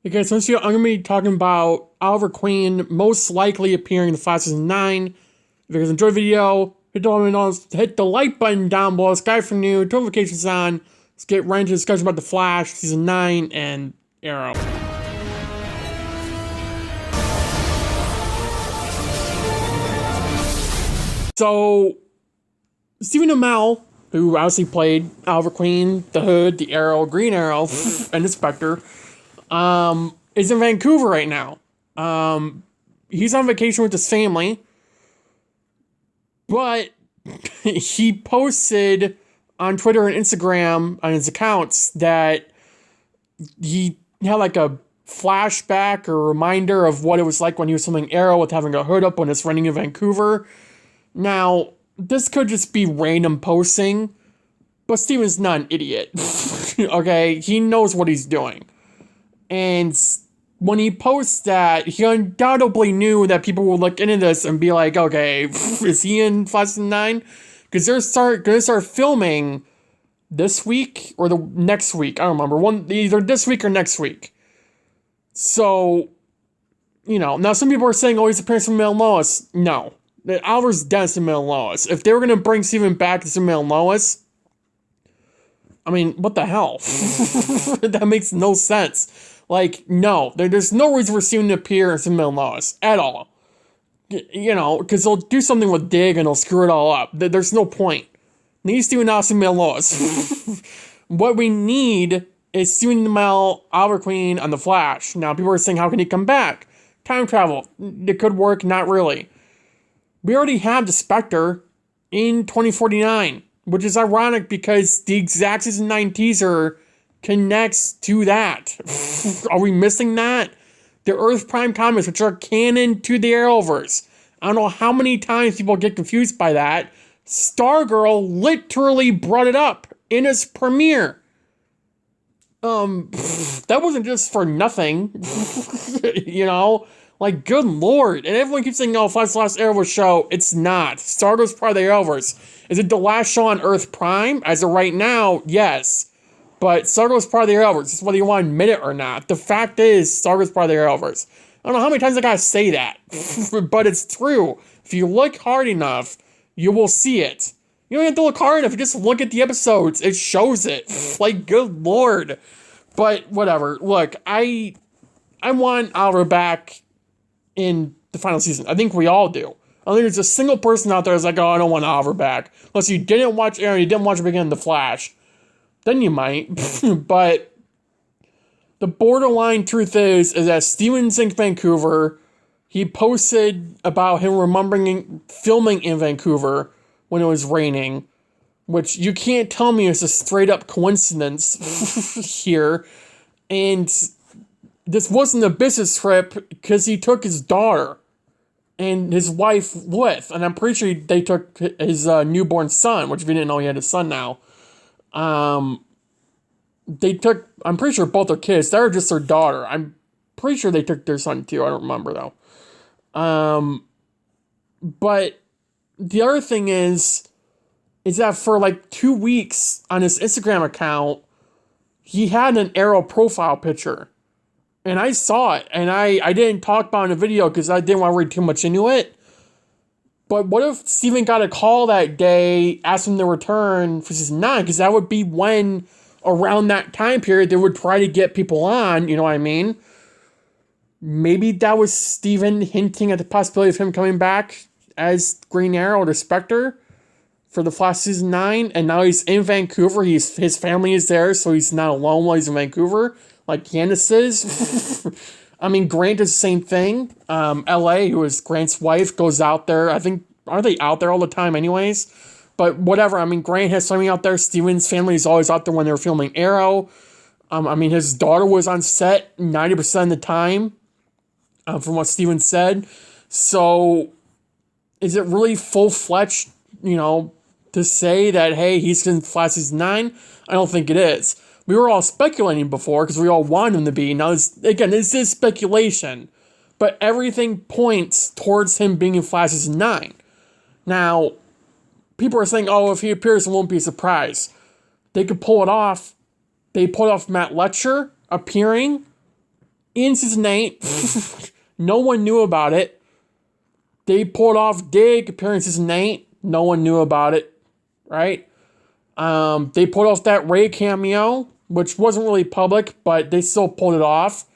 Okay, so I'm going to be talking about Oliver Queen most likely appearing in the Flash Season 9. If you guys enjoyed the video, hit the like button down below, subscribe for new, turn notifications on. Let's get right into the discussion about the Flash, Season 9, and Arrow. So, Stephen Amell, who obviously played Oliver Queen, the Hood, the Arrow, Green Arrow, and the Spectre, is in Vancouver right now. He's on vacation with his family, but he posted on Twitter and Instagram on his accounts that he had like a flashback or reminder of what it was like when he was filming Arrow with having a hood up when it's running in Vancouver. Now, this could just be random posting, but Steven's not an idiot. Okay, he knows what he's doing. And when he posts that, he undoubtedly knew that people would look into this and be like, okay, is he in Flash 9? Because they're going to start filming this week or the next week. I don't remember. Either this week or next week. So, now some people are saying, oh, he's appearing from Emil and Lois. No. Oliver's dead as Emil and Lois. If they were going to bring Steven back as Emil and Lois, I mean, what the hell? That makes no sense. Like, no. There's no reason for Steven to appear as Emil and Lois at all. Because they'll do something with Dig and they'll screw it all up. There's no point. Need Steven now as Emil and Lois. What we need is Steven Amell, Oliver Queen on The Flash. Now, people are saying, how can he come back? Time travel. It could work, not really. We already have the Spectre in 2049, which is ironic because the exact Season 9 teaser connects to that. Are we missing that? The Earth Prime comics, which are canon to the Arrowverse. I don't know how many times people get confused by that. Stargirl literally brought it up in its premiere. That wasn't just for nothing. Like, good lord. And everyone keeps saying, no, Flash last Arrowverse show. It's not. Stargirl's part of the Arrowverse. Is it the last show on Earth Prime? As of right now, yes. But Stargirl's part of the Arrowverse. Just whether you want to admit it or not. The fact is, Stargirl's part of the Arrowverse. I don't know how many times I gotta say that. But it's true. If you look hard enough, you will see it. You don't have to look hard enough. You just look at the episodes. It shows it. Like, good lord. But, whatever. Look, I want Oliver back in the final season. I think we all do. I don't think there's a single person out there that's like, oh, I don't want Oliver back. Unless you didn't watch Arrow, you didn't watch the beginning of The Flash. Then you might. But the borderline truth is that Steven's in Vancouver. He posted about him remembering filming in Vancouver when it was raining, which you can't tell me is a straight up coincidence here. And this wasn't a business trip because he took his daughter and his wife with, and I'm pretty sure they took his newborn son, which if you didn't know, he had a son now. I'm pretty sure both their kids. They were just their daughter. I'm pretty sure they took their son too. I don't remember though. But the other thing is that for like 2 weeks on his Instagram account, he had an Arrow profile picture. And I saw it, and I didn't talk about it in the video because I didn't want to read too much into it. But what if Steven got a call that day, asked him to return for Season 9? Because that would be when, around that time period, they would try to get people on, you know what I mean? Maybe that was Steven hinting at the possibility of him coming back as Green Arrow or the Spectre for the Flash Season 9. And now he's in Vancouver. His family is there, so he's not alone while he's in Vancouver. Like Candace is. I mean, Grant is the same thing. L.A., who is Grant's wife, goes out there. I think, aren't they out there all the time anyways? But whatever. I mean, Grant has something out there. Steven's family is always out there when they're filming Arrow. I mean, his daughter was on set 90% of the time, from what Steven said. So, is it really full-fledged, to say that, hey, he's in Flash Season 9? I don't think it is. We were all speculating before because we all wanted him to be. Now, this is speculation. But everything points towards him being in Flash Season 9. Now, people are saying, oh, if he appears, it won't be a surprise. They could pull it off. They pulled off Matt Letcher appearing in season 8. No one knew about it. They pulled off Dig appearing in season 8. No one knew about it, right? They pulled off that Ray cameo, which wasn't really public, but they still pulled it off.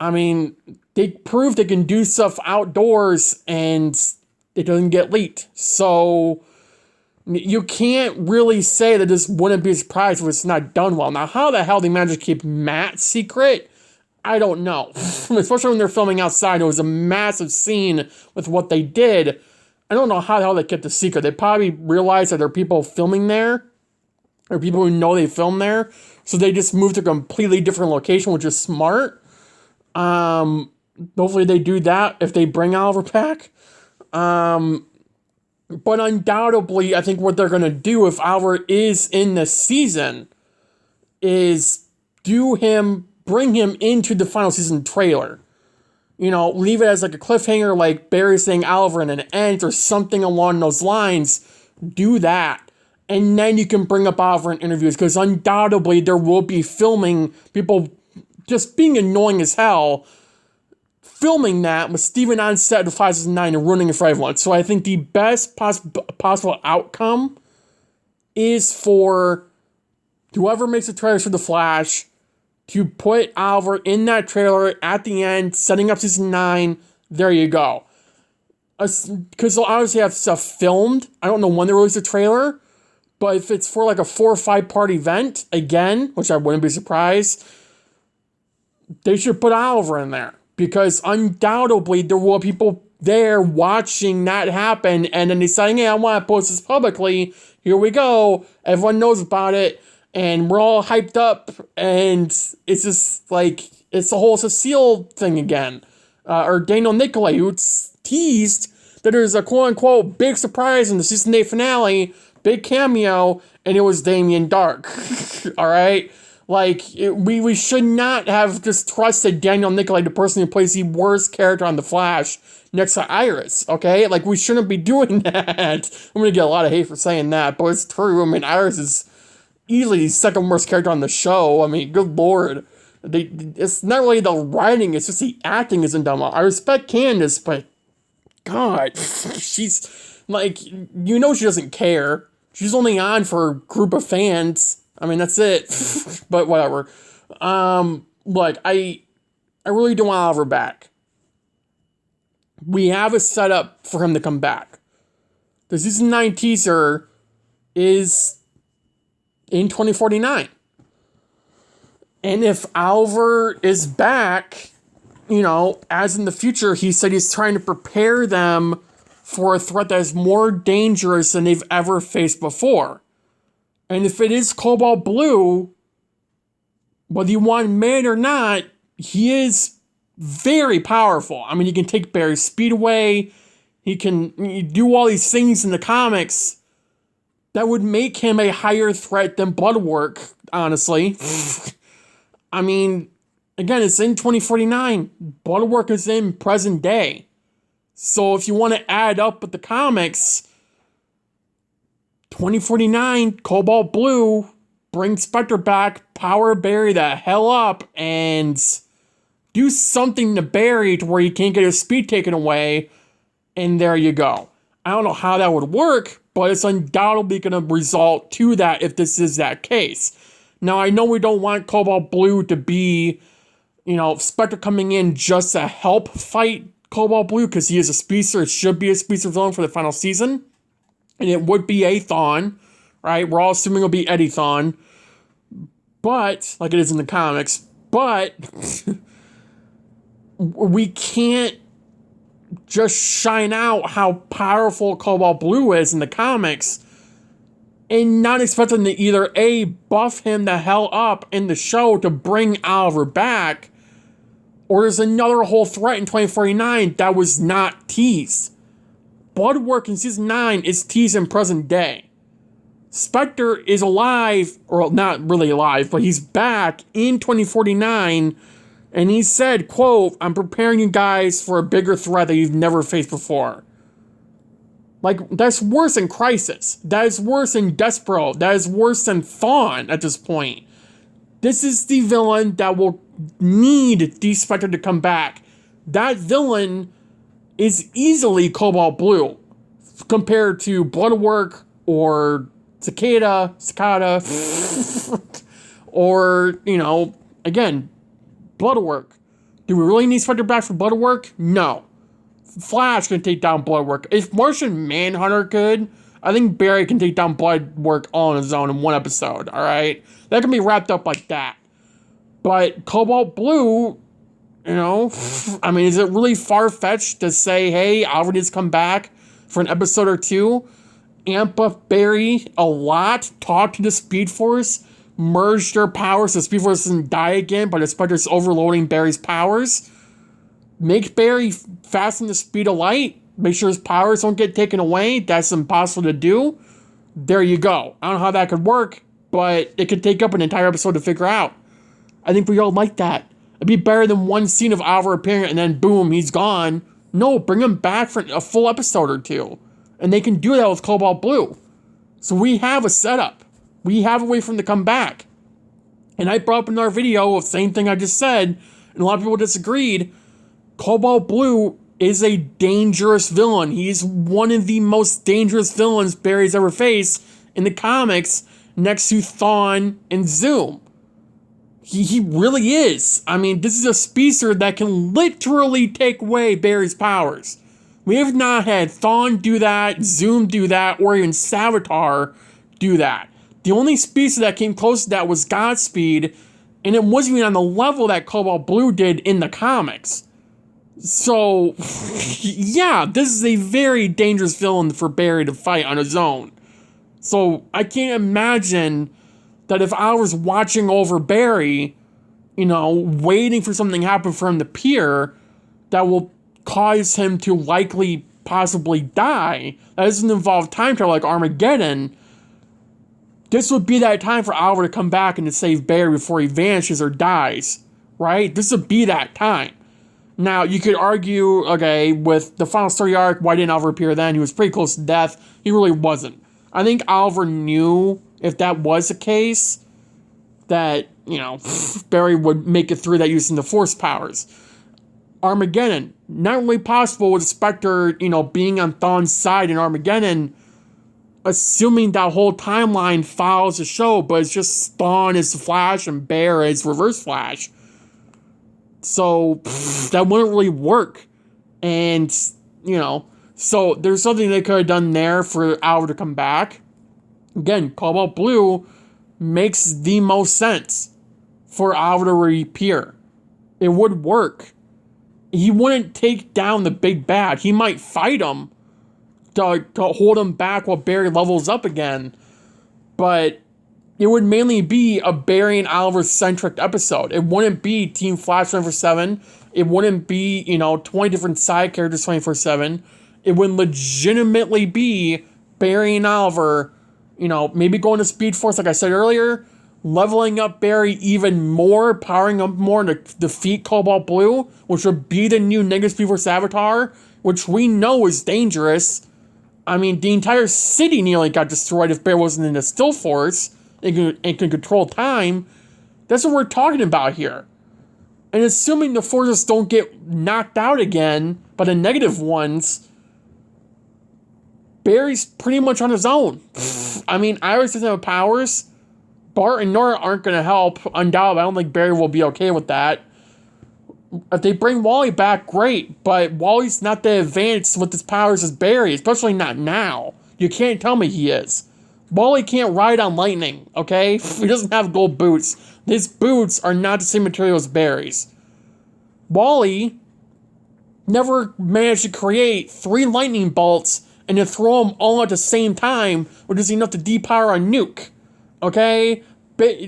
I mean, they proved they can do stuff outdoors and it doesn't get leaked. So you can't really say that this wouldn't be a surprise if it's not done well. Now, how the hell they managed to keep Matt secret, I don't know. Especially when they're filming outside. It was a massive scene with what they did. I don't know how the hell they kept the secret. They probably realized that there are people filming there, or people who know they filmed there. So they just moved to a completely different location, which is smart. Hopefully they do that if they bring Oliver back. But undoubtedly, I think what they're going to do if Oliver is in the season is bring him into the final season trailer. You know, leave it as like a cliffhanger, like Barry saying Oliver in an end or something along those lines. Do that. And then you can bring up Oliver in interviews, because undoubtedly there will be filming, people just being annoying as hell, filming that with Steven on set of 509 and ruining it for everyone. So I think the best possible outcome is for whoever makes the trailers for The Flash to put Oliver in that trailer at the end, setting up season 9. There you go. Because they'll obviously have stuff filmed. I don't know when they release the trailer, but if it's for like a 4 or 5 part event, again, which I wouldn't be surprised, they should put Oliver in there. Because undoubtedly there will be people there watching that happen and then deciding, hey, I want to post this publicly. Here we go. Everyone knows about it. And we're all hyped up. And it's just like, it's the whole Cecile thing again. Or Daniel Nicolay, who teased that there's a quote-unquote big surprise in the season 8 finale, big cameo, and it was Damien Dark. All right? Like, we should not have just trusted Daniel Nicolay, the person who plays the worst character on The Flash, next to Iris, okay? Like, we shouldn't be doing that. I'm gonna get a lot of hate for saying that, but it's true. I mean, Iris is easily the second worst character on the show. I mean, good lord. It's not really the writing, it's just the acting isn't done well. I respect Candace, but God, she's, like, you know she doesn't care. She's only on for a group of fans. I mean, that's it. But whatever. Look, I really do want Oliver back. We have a setup for him to come back. The season 9 teaser is in 2049. And if Oliver is back, you know, as in the future, he said he's trying to prepare them for a threat that is more dangerous than they've ever faced before. And if it is Cobalt Blue, whether you want him made or not, he is very powerful. I mean, he can take Barry's speed away. He can do all these things in the comics that would make him a higher threat than Bloodwork, honestly. I mean, again, it's in 2049. Bloodwork is in present day. So if you want to add up with the comics, 2049, Cobalt Blue, bring Spectre back, power Barry the hell up, and do something to Barry to where he can't get his speed taken away, and there you go. I don't know how that would work, but it's undoubtedly going to result to that if this is that case. Now, I know we don't want Cobalt Blue to be, you know, Spectre coming in just to help fight Cobalt Blue, because he is a speedster. It should be a speedster villain for the final season. And it would be a Thawne, right? We're all assuming it'll be Eddie Thawne. But, like it is in the comics, but we can't just shine out how powerful Cobalt Blue is in the comics and not expect them to either A, buff him the hell up in the show to bring Oliver back, or there's another whole threat in 2049 that was not teased. Bloodwork in season 9 is teased in present day. Spectre is alive, or not really alive, but he's back in 2049, and he said, quote, I'm preparing you guys for a bigger threat that you've never faced before. Like, that's worse than Crisis. That is worse than Despero. That is worse than Thawne at this point. This is the villain that will need the Spectre to come back. That villain is easily Cobalt Blue compared to Bloodwork or Cicada, or, again, Bloodwork. Do we really need Spectre back for Bloodwork? No. Flash can take down Bloodwork. If Martian Manhunter could, I think Barry can take down Bloodwork all on his own in one episode, alright? That can be wrapped up like that. But Cobalt Blue, is it really far-fetched to say, hey, Alfred needs to come back for an episode or two, amp up Barry a lot, talk to the Speed Force, merge their powers so the Speed Force doesn't die again, but the Spectre's overloading Barry's powers, make Barry fasten the speed of light, make sure his powers don't get taken away. That's impossible to do. There you go. I don't know how that could work, but it could take up an entire episode to figure out. I think we all like that. It'd be better than one scene of Alvar appearing and then boom, he's gone. No, bring him back for a full episode or two. And they can do that with Cobalt Blue. So we have a setup. We have a way for him to come back. And I brought up in our video the same thing I just said, and a lot of people disagreed. Cobalt Blue is a dangerous villain. He's one of the most dangerous villains Barry's ever faced in the comics, next to Thawne and Zoom. He really is. This is a speedster that can literally take away Barry's powers. We have not had Thawne do that, Zoom do that, or even Savitar do that. The only speedster that came close to that was Godspeed, and it wasn't even on the level that Cobalt Blue did in the comics. So, yeah, this is a very dangerous villain for Barry to fight on his own. So, I can't imagine that if I was watching over Barry, waiting for something to happen for him to appear, that will cause him to likely possibly die. That doesn't involve time travel like Armageddon. This would be that time for Alvar to come back and to save Barry before he vanishes or dies, right? This would be that time. Now, you could argue, okay, with the final story arc, why didn't Alvar appear then? He was pretty close to death. He really wasn't. I think Alvar knew if that was the case, that, Barry would make it through that using the Force powers. Armageddon, not really possible with the Spectre, being on Thawne's side in Armageddon, assuming that whole timeline follows the show, but it's just Thawne is the Flash and Bear is Reverse Flash. So, that wouldn't really work. And, so there's something they could have done there for Alvar to come back. Again, Cobalt Blue makes the most sense for Alvar to reappear. It would work. He wouldn't take down the big bad. He might fight him to hold him back while Barry levels up again. But it would mainly be a Barry and Alvar-centric episode. It wouldn't be Team Flash 24/7. It wouldn't be, 20 different side characters 24/7. It would legitimately be Barry and Alvar, maybe going to Speed Force, like I said earlier, leveling up Barry even more, powering up more to defeat Cobalt Blue, which would be the new Negative Speed Force Avatar, which we know is dangerous. The entire city nearly got destroyed if Barry wasn't in the Still Force and can control time. That's what we're talking about here. And assuming the forces don't get knocked out again by the negative ones, Barry's pretty much on his own. Iris doesn't have powers. Bart and Nora aren't going to help. Undoubtedly, I don't think Barry will be okay with that. If they bring Wally back, great. But Wally's not that advanced with his powers as Barry, especially not now. You can't tell me he is. Wally can't ride on lightning, okay? He doesn't have gold boots. His boots are not the same material as Barry's. Wally never managed to create 3 lightning bolts and to throw them all at the same time, which is enough to depower a nuke. Okay?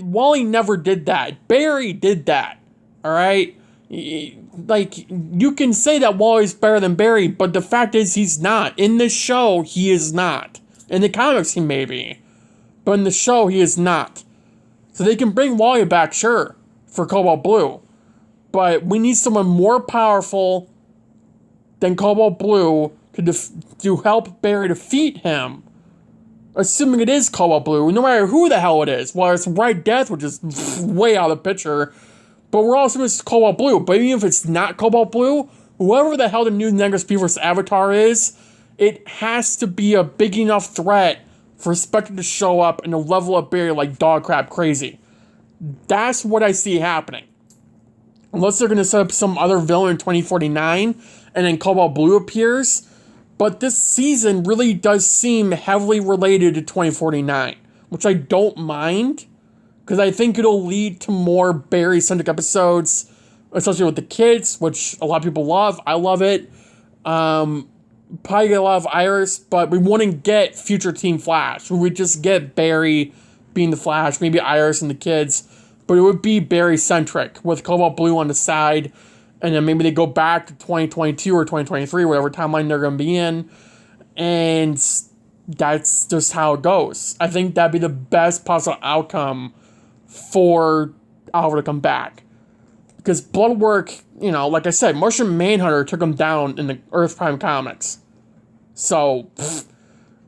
Wally never did that. Barry did that. Alright? You can say that Wally's better than Barry, but the fact is he's not. In this show, he is not. In the comics, he may be. But in the show, he is not. So they can bring Wally back, sure, for Cobalt Blue. But we need someone more powerful than Cobalt Blue to help Barry defeat him. Assuming it is Cobalt Blue, no matter who the hell it is. Whether it's White Death, which is way out of the picture. But we're also missing Cobalt Blue. But even if it's not Cobalt Blue, whoever the hell the new Negative Speed Force Avatar is, it has to be a big enough threat for Spectre to show up and to level up Barry like dog crap crazy. That's what I see happening. Unless they're going to set up some other villain in 2049 and then Cobalt Blue appears. But this season really does seem heavily related to 2049, which I don't mind, because I think it'll lead to more Barry-centric episodes, especially with the kids, which a lot of people love. I love it. Probably get a lot of Iris, but we wouldn't get future Team Flash. We would just get Barry being the Flash, maybe Iris and the kids, but it would be Barry-centric with Cobalt Blue on the side, and then maybe they go back to 2022 or 2023, whatever timeline they're going to be in, and that's just how it goes. I think that'd be the best possible outcome for Oliver to come back. Because Bloodwork, like I said, Martian Manhunter took him down in the Earth Prime comics. So,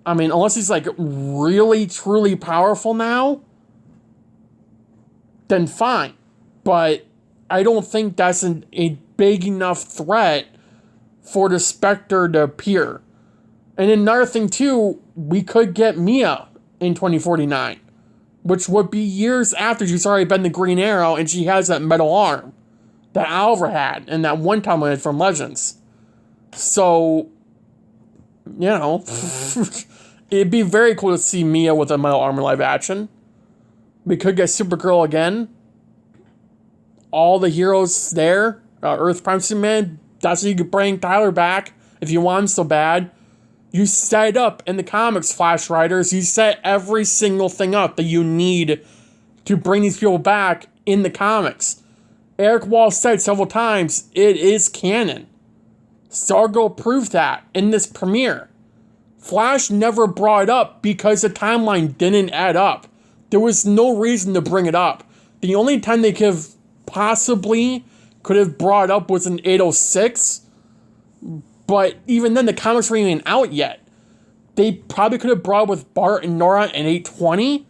unless he's like really, truly powerful now, then fine. But I don't think that's a big enough threat for the Spectre to appear. And another thing too, we could get Mia in 2049, which would be years after she's already been the Green Arrow and she has that metal arm that Oliver had and that one time we had from Legends. So, it'd be very cool to see Mia with a metal arm in live action. We could get Supergirl again. All the heroes there, Earth Prime Superman, that's how you could bring Tyler back if you want him so bad. You set it up in the comics, Flash writers. You set every single thing up that you need to bring these people back in the comics. Eric Wall said several times, it is canon. Stargirl proved that in this premiere. Flash never brought it up because the timeline didn't add up. There was no reason to bring it up. The only time they could have brought it up was in 806. But even then, the comics weren't even out yet. They probably could have brought it with Bart and Nora in 820.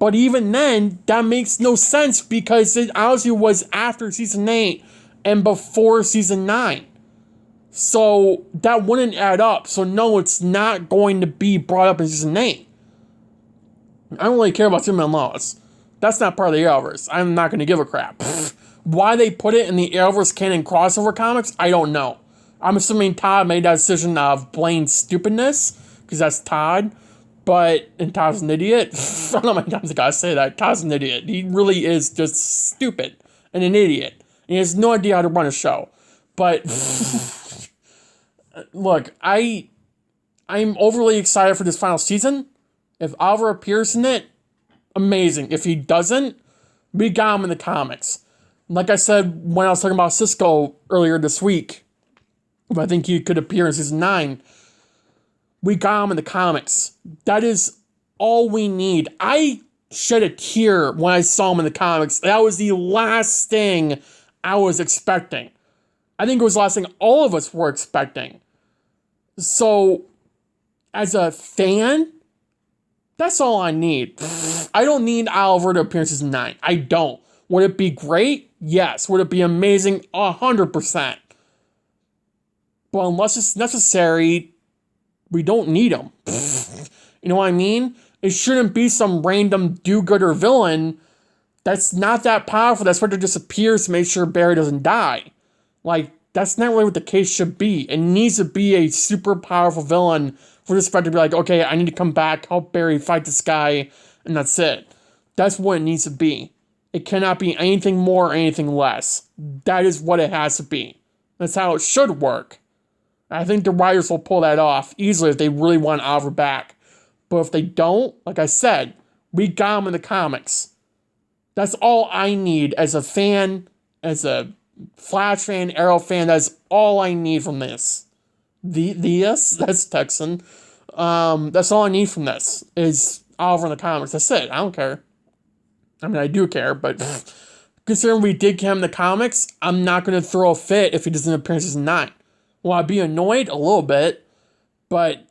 But even then, that makes no sense because it honestly was after Season 8 and before Season 9. So that wouldn't add up. So no, it's not going to be brought up in Season 8. I don't really care about Superman Lois. That's not part of the Arrowverse. I'm not going to give a crap. Why they put it in the Arrowverse canon crossover comics, I don't know. I'm assuming Todd made that decision of plain stupidness, because that's Todd. And Todd's an idiot. I don't know how many times I gotta say that. Todd's an idiot. He really is just stupid and an idiot. And he has no idea how to run a show. But, look, I'm overly excited for this final season. If Oliver appears in it, amazing. If he doesn't, we got him in the comics. Like I said when I was talking about Cisco earlier this week, I think he could appear in Season 9. We got him in the comics. That is all we need. I shed a tear when I saw him in the comics. That was the last thing I was expecting. I think it was the last thing all of us were expecting. So, as a fan, that's all I need. I don't need Oliver to appear in Season 9. I don't. Would it be great? Yes. Would it be amazing? 100%. But unless it's necessary, we don't need him. You know what I mean? It shouldn't be some random do-gooder villain that's not that powerful. That's where it disappears to make sure Barry doesn't die. Like, that's not really what the case should be. It needs to be a super powerful villain for this Spectre to be like, okay, I need to come back, help Barry fight this guy, and that's it. That's what it needs to be. It cannot be anything more or anything less. That is what it has to be. That's how it should work. I think the writers will pull that off easily if they really want Oliver back. But if they don't, like I said, we got him in the comics. That's all I need as a fan, as a Flash fan, Arrow fan. That's all I need from this. Yes, that's Texan. That's all I need from this is Oliver in the comics. That's it. I don't care. I mean, I do care, but considering we did get him in the comics, I'm not going to throw a fit if he doesn't appear in Season 9. Will I be annoyed? A little bit. But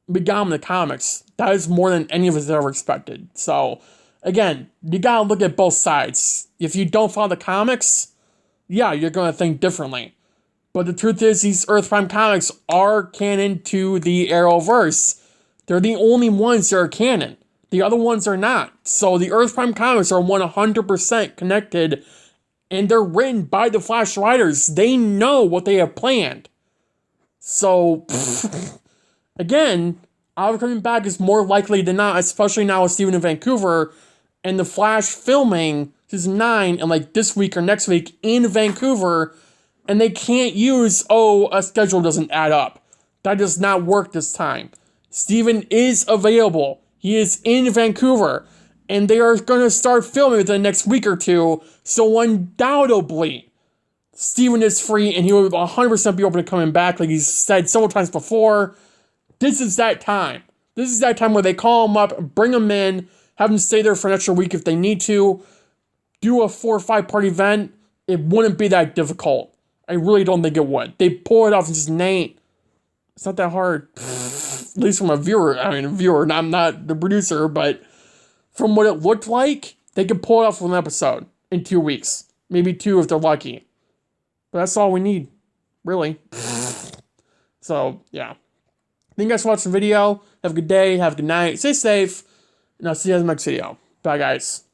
we got him in the comics. That is more than any of us ever expected. So, again, you gotta look at both sides. If you don't follow the comics, yeah, you're gonna think differently. But the truth is, these Earth Prime comics are canon to the Arrowverse. They're the only ones that are canon. The other ones are not. So the Earth Prime comics are 100% connected, and they're written by the Flash writers. They know what they have planned. So, again, Oliver coming back is more likely than not, especially now with Steven in Vancouver, and the Flash filming season 9 and like this week or next week in Vancouver, and they can't use, a schedule doesn't add up. That does not work this time. Steven is available. He is in Vancouver, and they are going to start filming within the next week or two, so undoubtedly, Steven is free, and he will 100% be open to coming back, like he's said several times before. This is that time. This is that time where they call him up, bring him in, have him stay there for an extra week if they need to, do a 4 or 5 part event. It wouldn't be that difficult. I really don't think it would. They pull it off and just, Nate, it's not that hard. At least from a viewer. I'm not the producer, but from what it looked like, they could pull it off with an episode in 2 weeks. Maybe 2 if they're lucky. But that's all we need, really. So, yeah. Thank you guys for watching the video. Have a good day. Have a good night. Stay safe. And I'll see you in the next video. Bye, guys.